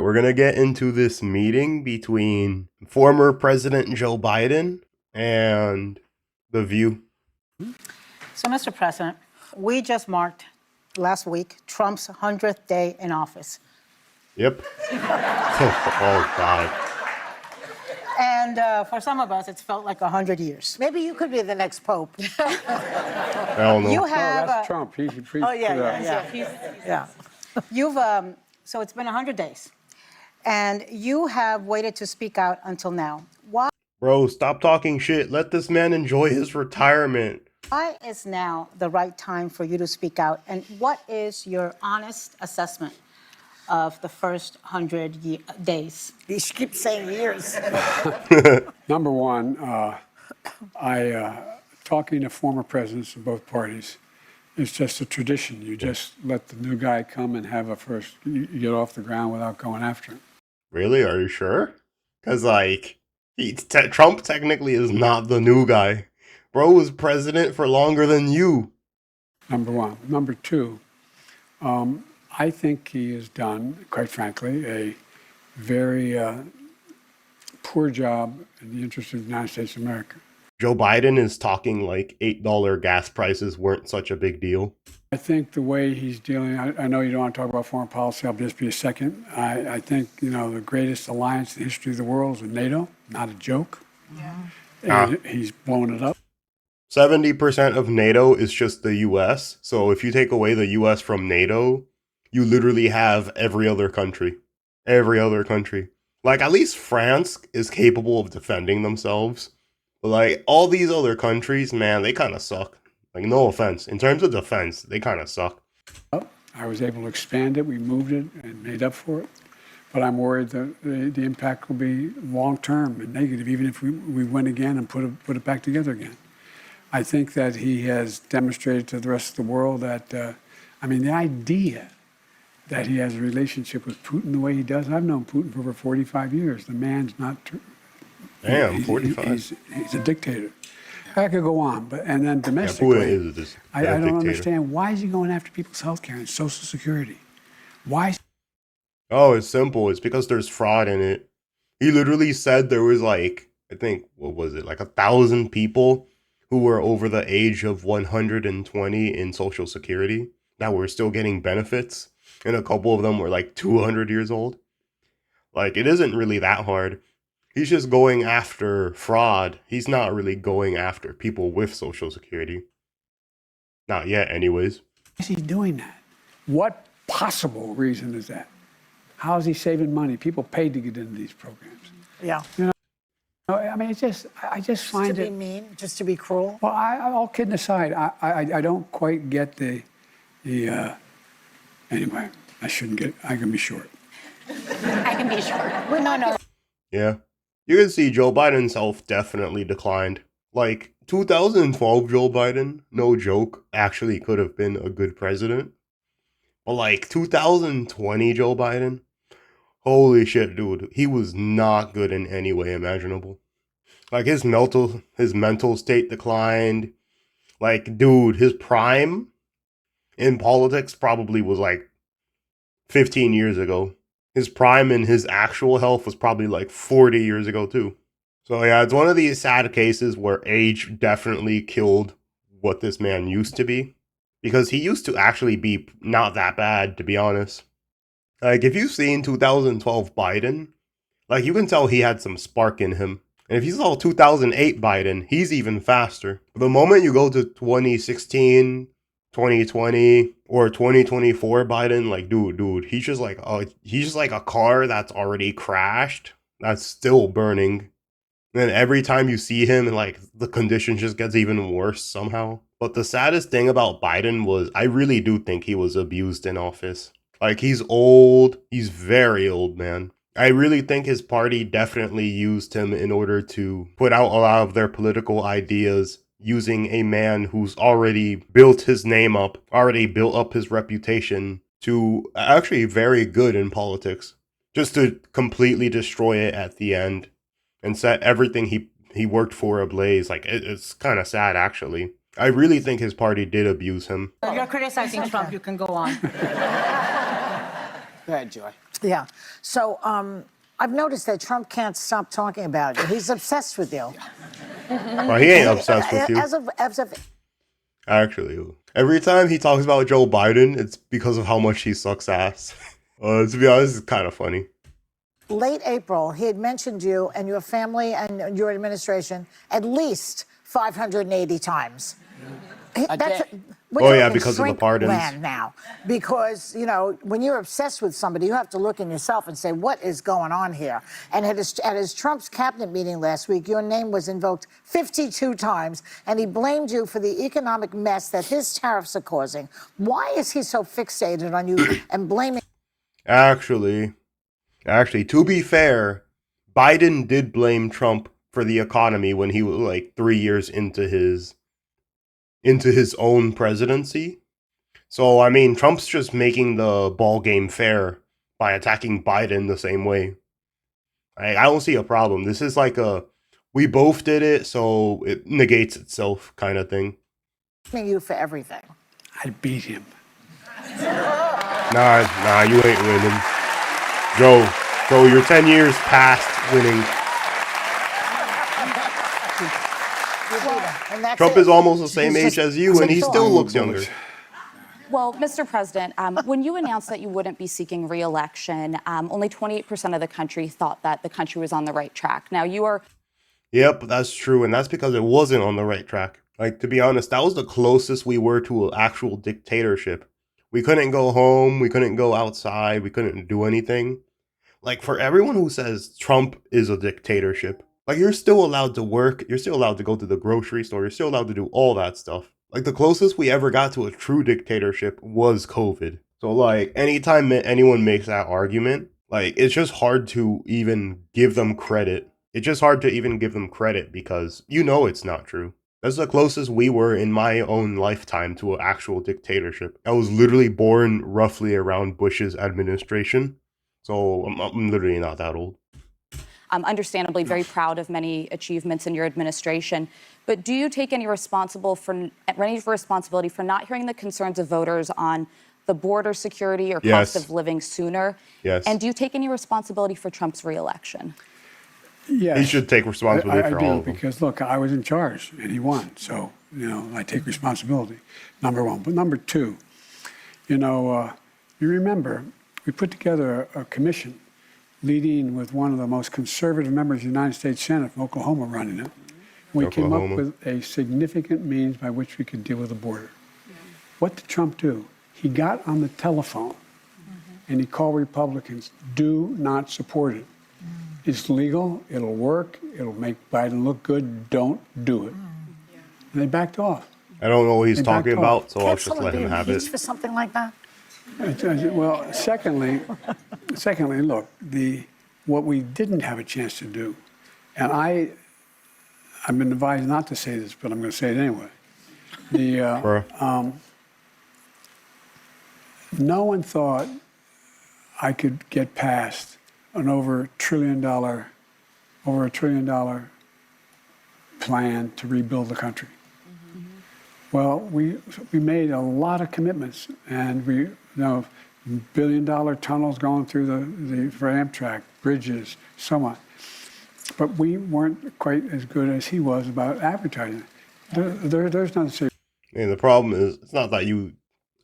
we're going to get into this meeting between former President Joe Biden and The View. So, Mr. President, we just marked last week Trump's 100th day in office. Yep. Oh, God. And for some of us, it's felt like 100 years. Maybe you could be the next pope. I don't know. You No, have... that's Trump. He Oh, yeah. You've... so it's been 100 days. And you have waited to speak out until now. Why Bro, stop talking shit. Let this man enjoy his retirement. is now the right time for you to speak out? And what is your honest assessment of the first 100 days? You keep saying years. Number one, talking to former presidents of both parties is just a tradition. You just let the new guy come and have you get off the ground without going after him. Really? Are you sure? Because, Trump technically is not the new guy. Bro was president for longer than you. Number one. Number two, I think he has done, quite frankly, a very poor job in the interest of the United States of America. Joe Biden is talking like $8 gas prices weren't such a big deal. I think the way he's dealing, I know you don't want to talk about foreign policy, I'll just be a second. I think, the greatest alliance in the history of the world is with NATO, not a joke. Yeah. And he's blown it up. 70% of NATO is just the US. So if you take away the US from NATO, you literally have every other country. Every other country. Like, at least France is capable of defending themselves. But, like, all these other countries, man, they kind of suck. Like, no offense. In terms of defense, they kind of suck. I was able to expand it. We moved it and made up for it. But I'm worried that the impact will be long-term and negative, even if we win again and put it back together again. I think that he has demonstrated to the rest of the world that, the idea that he has a relationship with Putin the way he does. I've known Putin for over 45 years. The man's not... Damn, 45. He's a dictator. I could go on, and then domestically, I don't understand, why is he going after people's health care and Social Security? Why? Oh, it's simple. It's because there's fraud in it. He literally said there was 1,000 people who were over the age of 120 in Social Security that were still getting benefits. And a couple of them were 200 years old. It isn't really that hard. He's just going after fraud. He's not really going after people with Social Security. Not yet, anyways. Why is he doing that? What possible reason is that? How is he saving money? People paid to get into these programs. Yeah. I just find just to be mean, just to be cruel. Well, all kidding aside, I don't quite get the anyway, I can be short. I can be short. No. Yeah. You can see Joe Biden's health definitely declined. 2012 Joe Biden, no joke, actually could have been a good president. But 2020 Joe Biden, holy shit, dude, he was not good in any way imaginable. His mental state declined. Dude, his prime in politics probably was 15 years ago. His prime in his actual health was probably 40 years ago too. So yeah, it's one of these sad cases where age definitely killed what this man used to be. Because he used to actually be not that bad, to be honest. If you've seen 2012 Biden, you can tell he had some spark in him. And if you saw 2008 Biden, he's even faster. The moment you go to 2016, 2020, or 2024 Biden, dude, he's just like a car that's already crashed, that's still burning. And every time you see him, the condition just gets even worse somehow. But the saddest thing about Biden was, I really do think he was abused in office. He's old. He's very old, man. I really think his party definitely used him in order to put out a lot of their political ideas, using a man who's already built his name up, already built up his reputation to actually very good in politics, just to completely destroy it at the end and set everything he worked for ablaze. It's kind of sad, actually. I really think his party did abuse him. You're criticizing Trump. You can go on. Go ahead, Joy. Yeah. So I've noticed that Trump can't stop talking about you. He's obsessed with you. Well, he ain't obsessed with you. As of Actually, every time he talks about Joe Biden, it's because of how much he sucks ass. To be honest, it's kind of funny. late April, he had mentioned you and your family and your administration at least 580 times. Oh, yeah, because of the pardons. Land now, because when you're obsessed with somebody, you have to look in yourself and say, what is going on here? And at his Trump's cabinet meeting last week, your name was invoked 52 times, and he blamed you for the economic mess that his tariffs are causing. Why is he so fixated on you and blaming? Actually, to be fair, Biden did blame Trump for the economy when he was like 3 years into his own presidency. So, I mean, Trump's just making the ball game fair by attacking Biden the same way. I don't see a problem. This is like we both did it, so it negates itself kind of thing. You for everything. I beat him. Nah, you ain't winning. Joe, you're 10 years past winning. Trump is almost the same age as you, and he still looks younger. Well, Mr. President, when you announced that you wouldn't be seeking re-election, only 28% of the country thought that the country was on the right track. Now, you are... Yep, that's true, and that's because it wasn't on the right track. Like, to be honest, that was the closest we were to an actual dictatorship. We couldn't go home, we couldn't go outside, we couldn't do anything. Like, for everyone who says Trump is a dictatorship, like, you're still allowed to work, you're still allowed to go to the grocery store, you're still allowed to do all that stuff. Like, the closest we ever got to a true dictatorship was COVID. So, like, anytime anyone makes that argument, like, it's just hard to even give them credit. It's just hard to even give them credit because it's not true. That's the closest we were in my own lifetime to an actual dictatorship. I was literally born roughly around Bush's administration. So, I'm literally not that old. I'm understandably very proud of many achievements in your administration. But do you take any responsibility for not hearing the concerns of voters on the border security or cost of living sooner? Yes. And do you take any responsibility for Trump's re-election? Yes. He should take responsibility for all of them. Because, look, I was in charge and he won. So, I take responsibility, number one. But number two, you remember we put together a commission leading with one of the most conservative members of the United States Senate from Oklahoma running it. We came up with a significant means by which we could deal with the border. What did Trump do? He got on the telephone and he called Republicans, do not support it. It's legal, it'll work, it'll make Biden look good, don't do it. And they backed off. I don't know what he's talking about, so I'll just let him have it. For something like that? Well, secondly, look, what we didn't have a chance to do, and I've been advised not to say this, but I'm going to say it anyway. No one thought I could get past an over a $1 trillion plan to rebuild the country. Well, we made a lot of commitments, and $1 billion tunnels going through for Amtrak, bridges, so on. But we weren't quite as good as he was about advertising. There's nothing serious. And the problem is, it's not that you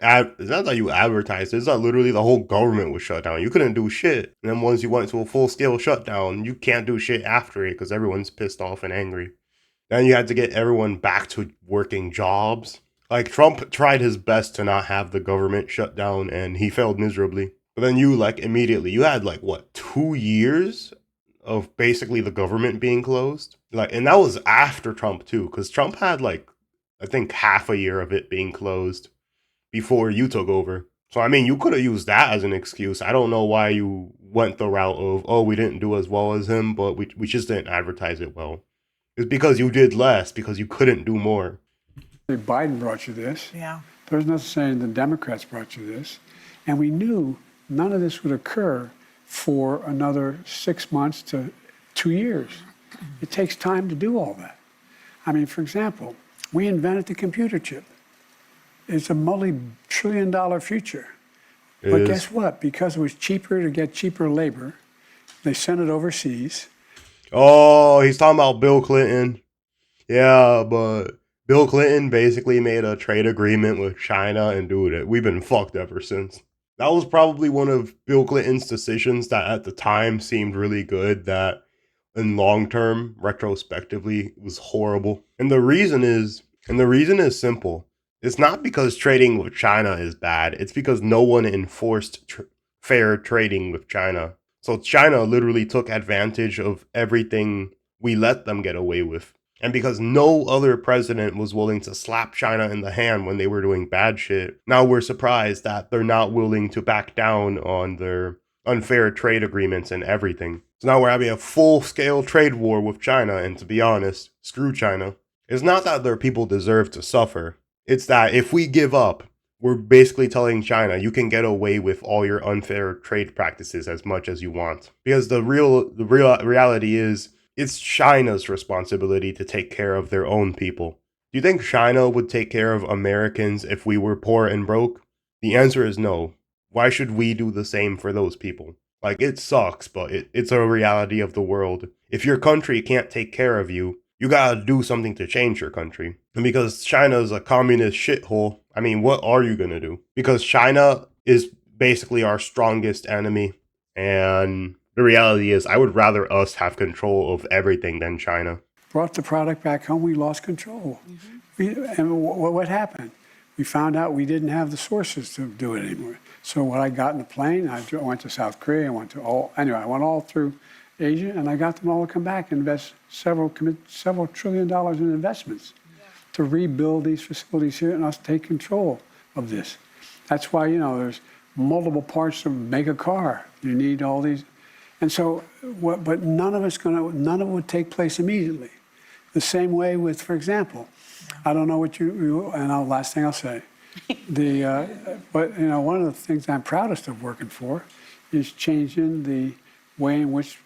advertised. It's that literally the whole government was shut down. You couldn't do shit. And then once you went to a full-scale shutdown, you can't do shit after it because everyone's pissed off and angry. Then you had to get everyone back to working jobs. Like, Trump tried his best to not have the government shut down, and he failed miserably. But then you, immediately, you had, 2 years of basically the government being closed? And that was after Trump, too, because Trump had, I think half a year of it being closed before you took over. So, I mean, you could have used that as an excuse. I don't know why you went the route of, we didn't do as well as him, but we just didn't advertise it well. It's because you did less, because you couldn't do more. Biden brought you this. Yeah. There's nothing saying the Democrats brought you this. And we knew none of this would occur for another 6 months to 2 years. It takes time to do all that. I mean, for example, we invented the computer chip. It's a multi-trillion-dollar future. But is. guess what? Because it was cheaper to get cheaper labor, they sent it overseas. Oh, he's talking about Bill Clinton. Yeah, but Bill Clinton basically made a trade agreement with China, and dude, we've been fucked ever since. That was probably one of Bill Clinton's decisions that at the time seemed really good, that in long term, retrospectively, was horrible. And the reason is simple. It's not because trading with China is bad. It's because no one enforced fair trading with China. So China literally took advantage of everything we let them get away with. And because no other president was willing to slap China in the hand when they were doing bad shit, now we're surprised that they're not willing to back down on their unfair trade agreements and everything. So now we're having a full-scale trade war with China, and to be honest, screw China. It's not that their people deserve to suffer. It's that if we give up, we're basically telling China, you can get away with all your unfair trade practices as much as you want. Because the real reality is, it's China's responsibility to take care of their own people. Do you think China would take care of Americans if we were poor and broke? The answer is no. Why should we do the same for those people? Like, it sucks, but it's a reality of the world. If your country can't take care of you, you gotta do something to change your country. And because China's a communist shithole, I mean, what are you gonna do? Because China is basically our strongest enemy, and the reality is, I would rather us have control of everything than China. Brought the product back home, we lost control. And what happened? We found out we didn't have the sources to do it anymore. So when I got in the plane, I went to South Korea, I went all through Asia, and I got them all to come back and invest several $1 trillion in investments to rebuild these facilities here and us take control of this. That's why, there's multiple parts to make a car. You need all these. And so, but none of it would take place immediately. The same way with, for example, I don't know what last thing I'll say. But one of the things I'm proudest of working for is changing the way in which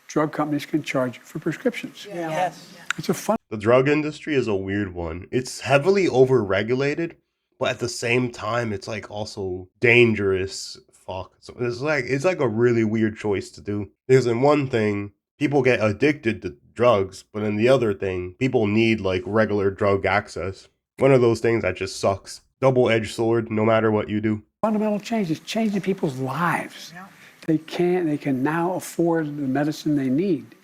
drug companies can charge you for prescriptions. Yes. It's a fun. The drug industry is a weird one. It's heavily overregulated, but at the same time, it's like also dangerous. Fuck. So it's like a really weird choice to do. Because in one thing, people get addicted to drugs, but in the other thing, people need like regular drug access. One of those things that just sucks. Double-edged sword, no matter what you do. Fundamental change is changing people's lives. Yeah. They can now afford the medicine they need.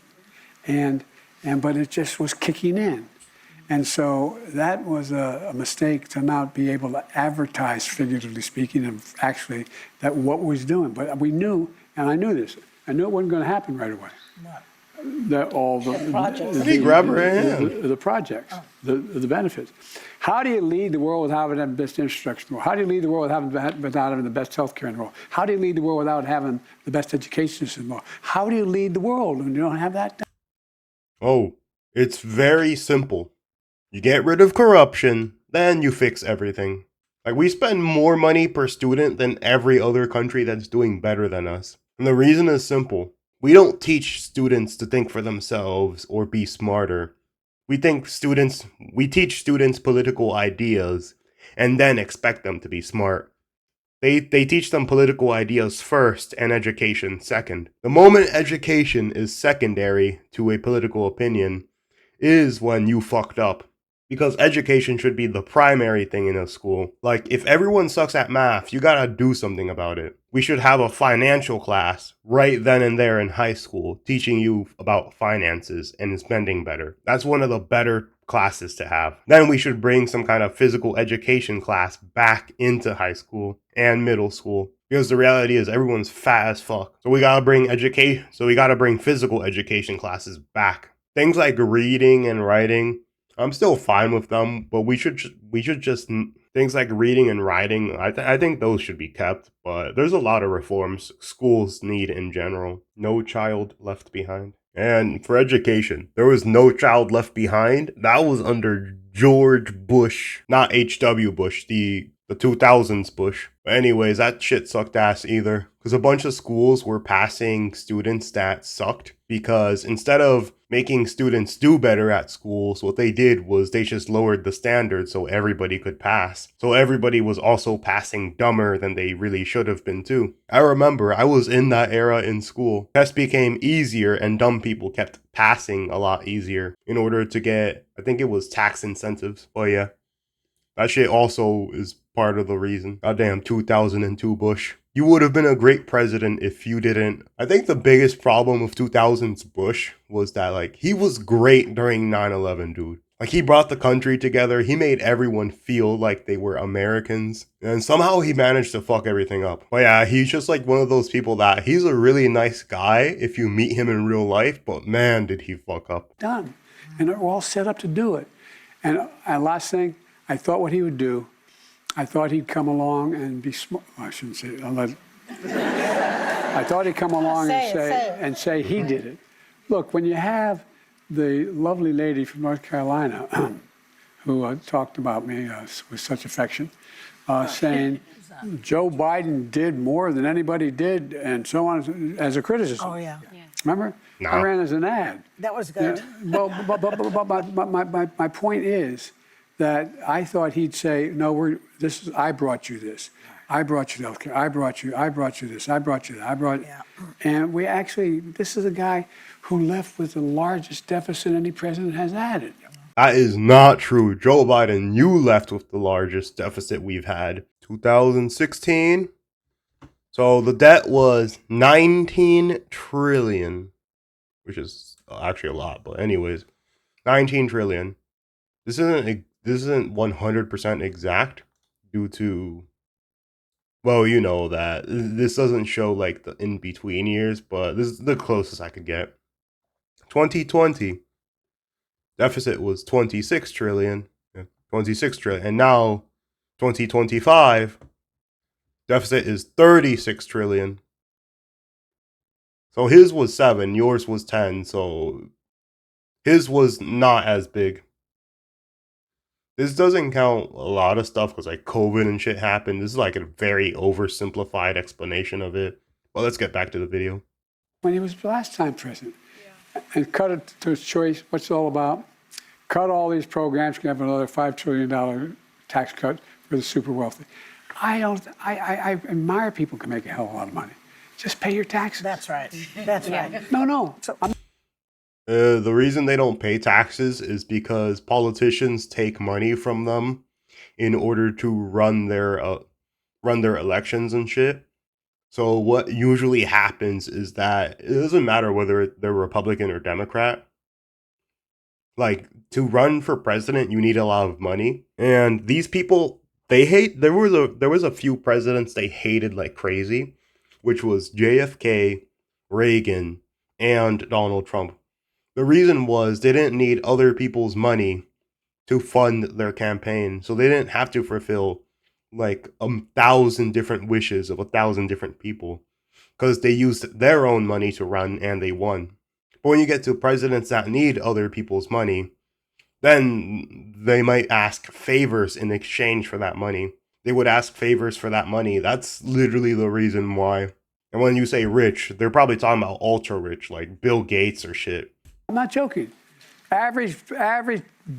But it just was kicking in. And so that was a mistake to not be able to advertise, figuratively speaking, and actually that what was doing. But we knew, and I knew this, I knew it wasn't going to happen right away. What? That all the projects. Let me grab her hand. The projects, the benefits. How do you lead the world without having the best infrastructure in the world? How do you lead the world without having the best healthcare in the world? How do you lead the world without having the best education system in the world? How do you lead the world when you don't have that? Oh, it's very simple. You get rid of corruption, then you fix everything. Like, we spend more money per student than every other country that's doing better than us. And the reason is simple. We don't teach students to think for themselves or be smarter. We teach students political ideas and then expect them to be smart. They teach them political ideas first and education second. The moment education is secondary to a political opinion is when you fucked up. Because education should be the primary thing in a school. Like, if everyone sucks at math, you gotta do something about it. We should have a financial class right then and there in high school, teaching you about finances and spending better. That's one of the better classes to have. Then we should bring some kind of physical education class back into high school and middle school. Because the reality is everyone's fat as fuck. So we gotta bring physical education classes back. Things like reading and writing, I'm still fine with them, but we should just things like reading and writing. I think those should be kept, but there's a lot of reforms schools need in general. No Child Left Behind. And for education, there was No Child Left Behind. That was under George Bush, not H.W. Bush, the the 2000s Bush. But anyways, that shit sucked ass either. Because a bunch of schools were passing students that sucked. Because instead of making students do better at schools, what they did was they just lowered the standards so everybody could pass. So everybody was also passing dumber than they really should have been too. I remember I was in that era in school. Tests became easier and dumb people kept passing a lot easier in order to get, I think it was tax incentives. But yeah, that shit also is part of the reason. Goddamn 2002 Bush. You would have been a great president if you didn't. I think the biggest problem with 2000s Bush was that, like, he was great during 9/11, dude. Like, he brought the country together. He made everyone feel like they were Americans. And somehow he managed to fuck everything up. But yeah, he's just like one of those people that he's a really nice guy if you meet him in real life. But man, did he fuck up. Done. And they're all set up to do it. And last thing, I thought what he would do, I thought he'd come along and be smart. I shouldn't say it. I thought he'd come along and say he did it. Look, when you have the lovely lady from North Carolina who talked about me with such affection, saying Joe Biden did more than anybody did, and so on, as a criticism. Oh, yeah. Remember? No. I ran as an ad. That was good. But my point is that I thought he'd say, no, I brought you this. I brought you healthcare. I brought you this. I brought you that. Yeah. And this is a guy who left with the largest deficit any president has added. That is not true. Joe Biden, you left with the largest deficit we've had. 2016. So the debt was 19 trillion, which is actually a lot, but anyways, 19 trillion. This isn't 100% exact due to, well, you know that this doesn't show like the in between years, but this is the closest I could get. 2020 deficit was 26 trillion, and now 2025 deficit is 36 trillion. So his was 7, yours was 10, so his was not as big. This doesn't count a lot of stuff because like COVID and shit happened. This is like a very oversimplified explanation of it. But let's get back to the video. When he was last time president, and cut it to his choice, what's it all about? Cut all these programs, you can have another $5 trillion tax cut for the super wealthy. I admire people who can make a hell of a lot of money. Just pay your taxes. That's right. That's right. No. The reason they don't pay taxes is because politicians take money from them in order to run their elections and shit. So what usually happens is that it doesn't matter whether they're Republican or Democrat. Like, to run for president, you need a lot of money. And these people, they hate, there was a few presidents they hated like crazy, which was JFK, Reagan, and Donald Trump. The reason was they didn't need other people's money to fund their campaign. So they didn't have to fulfill like 1,000 different wishes of 1,000 different people because they used their own money to run and they won. But when you get to presidents that need other people's money, then they might ask favors in exchange for that money. They would ask favors for that money. That's literally the reason why. And when you say rich, they're probably talking about ultra rich, like Bill Gates or shit. I'm not joking. Average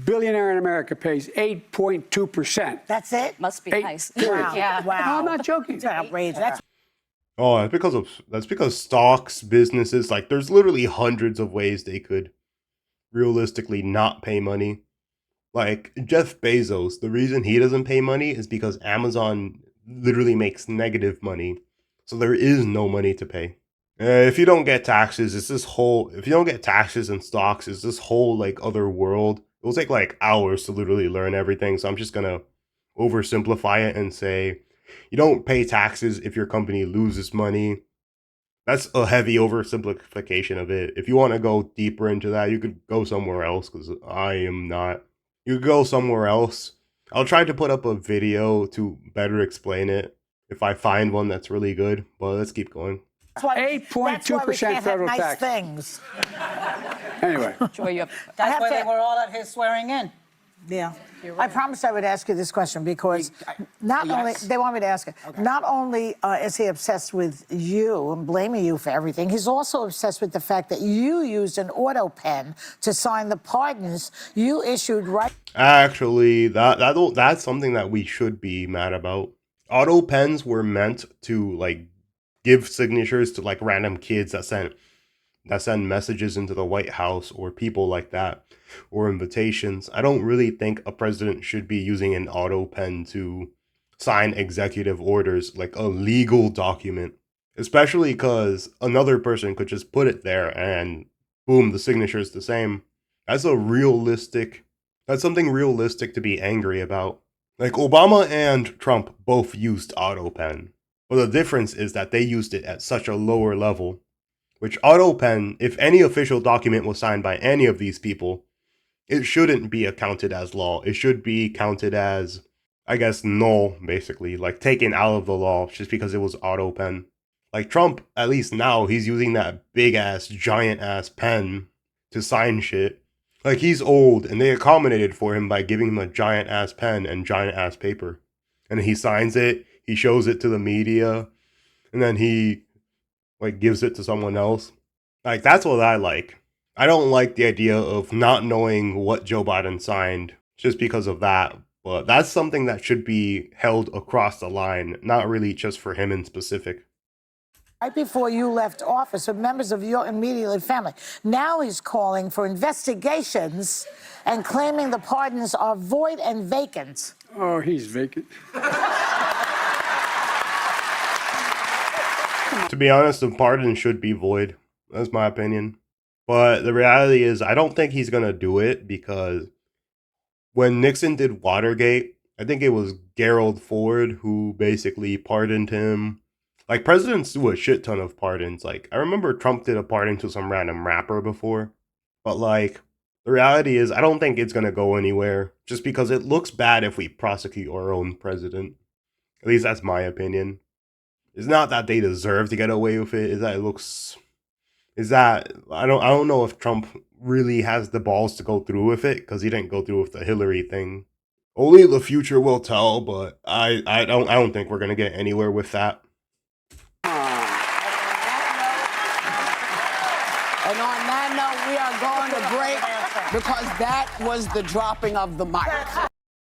billionaire in America pays 8.2%. That's it? Must be Hey, nice. Wow. Yeah. Wow. No, I'm not joking. That's outrageous. That's Oh, that's because stocks, businesses, like there's literally hundreds of ways they could realistically not pay money. Like Jeff Bezos, the reason he doesn't pay money is because Amazon literally makes negative money. So there is no money to pay. If you don't get taxes, if you don't get taxes and stocks, it's this whole like other world. It will take like hours to literally learn everything. So I'm just gonna oversimplify it and say, you don't pay taxes if your company loses money. That's a heavy oversimplification of it. If you want to go deeper into that, you could go somewhere else because I am not. You could go somewhere else. I'll try to put up a video to better explain it if I find one that's really good. But let's keep going. why 8.2% we can't have federal nice tax. things. Anyway, Joy, you have. That's why to- they were all at his swearing in. Yeah. I promised I would ask you this question because not only, they want me to ask it, not only is he obsessed with you and blaming you for everything, he's also obsessed with the fact that you used an auto pen to sign the pardons you issued right. Actually, that's something that we should be mad about. Auto pens were meant to like give signatures to like random kids that send messages into the White House or people like that, or invitations. I don't really think a president should be using an auto pen to sign executive orders, like a legal document, especially because another person could just put it there and boom, the signature is the same. That's something realistic to be angry about. Like Obama and Trump both used auto pen, but the difference is that they used it at such a lower level. Which auto pen, if any official document was signed by any of these people, it shouldn't be accounted as law. It should be counted as, I guess, null, basically, like taken out of the law just because it was auto pen. Like Trump, at least now, he's using that big ass, giant ass pen to sign shit. Like he's old, and they accommodated for him by giving him a giant ass pen and giant ass paper. And he signs it, he shows it to the media, and then he like gives it to someone else. Like that's what I like. I don't like the idea of not knowing what Joe Biden signed just because of that. But that's something that should be held across the line, not really just for him in specific. Right before you left office with members of your immediate family. Now he's calling for investigations and claiming the pardons are void and vacant. Oh, he's vacant. To be honest, the pardon should be void. That's my opinion. But the reality is, I don't think he's going to do it because when Nixon did Watergate, I think it was Gerald Ford who basically pardoned him. Like, presidents do a shit ton of pardons. Like, I remember Trump did a pardon to some random rapper before. But, like, the reality is, I don't think it's going to go anywhere. Just because it looks bad if we prosecute our own president. At least that's my opinion. It's not that they deserve to get away with it. I don't know if Trump really has the balls to go through with it because he didn't go through with the Hillary thing. Only the future will tell, but I don't think we're gonna get anywhere with that. And on that note, we are going to break because that was the dropping of the mic.